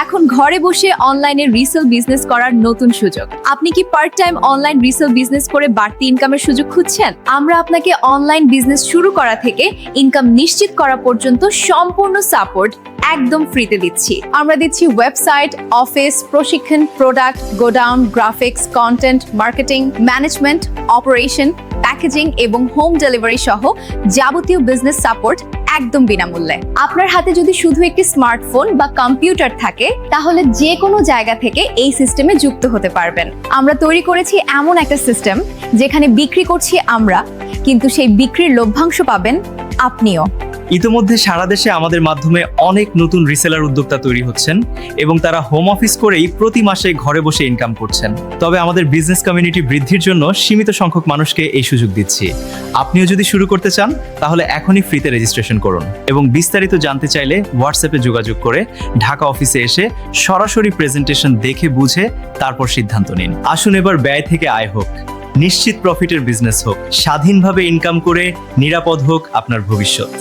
এখন ঘরে বসে অনলাইনে রিসেল বিজনেস করার নতুন সুযোগ। আপনি কি part time online resell business করে বাড়তি ইনকামের সুযোগ খুঁজছেন? আমরা আপনাকে অনলাইন বিজনেস শুরু করা থেকে ইনকাম নিশ্চিত করা পর্যন্ত সম্পূর্ণ সাপোর্ট একদম ফ্রিতে দিচ্ছি। আমরা দিচ্ছি ওয়েবসাইট, অফিস, প্রশিক্ষণ, product, godown, graphics, content, marketing, management, operation, packaging এবং হোম ডেলিভারি সহ যাবতীয় বিজনেস সাপোর্ট একদম বিনামূল্যে। আপনার হাতে যদি শুধু একটি স্মার্টফোন বা কম্পিউটার থাকে, তাহলে যে কোনো জায়গা থেকে এই সিস্টেমে যুক্ত হতে পারবেন। আমরা তৈরি করেছি এমন একটা সিস্টেম যেখানে বিক্রি করছি আমরা, কিন্তু সেই বিক্রির লভ্যাংশ পাবেন আপনিও। ইতোমধ্যে সারা দেশে আমাদের মাধ্যমে অনেক নতুন রিসেলার উদ্যোক্তা তৈরি হচ্ছেন এবং তারা হোম অফিস করেই প্রতি মাসে ঘরে বসে ইনকাম করছেন। তবে আমাদের বিজনেস কমিউনিটি বৃদ্ধির জন্য সীমিত সংখ্যক মানুষকে এই সুযোগ দিচ্ছি। আপনিও যদি শুরু করতে চান তাহলে এখনই ফ্রিতে রেজিস্ট্রেশন করুন এবং বিস্তারিত জানতে চাইলে হোয়াটসঅ্যাপে যোগাযোগ করে ঢাকা অফিসে এসে সরাসরি প্রেজেন্টেশন দেখে বুঝে তারপর সিদ্ধান্ত নিন। আসুন এবার ব্যয় থেকে আয় হোক, নিশ্চিত প্রফিটের বিজনেস হোক, স্বাধীনভাবে ইনকাম করে নিরাপদ হোক আপনার ভবিষ্যৎ।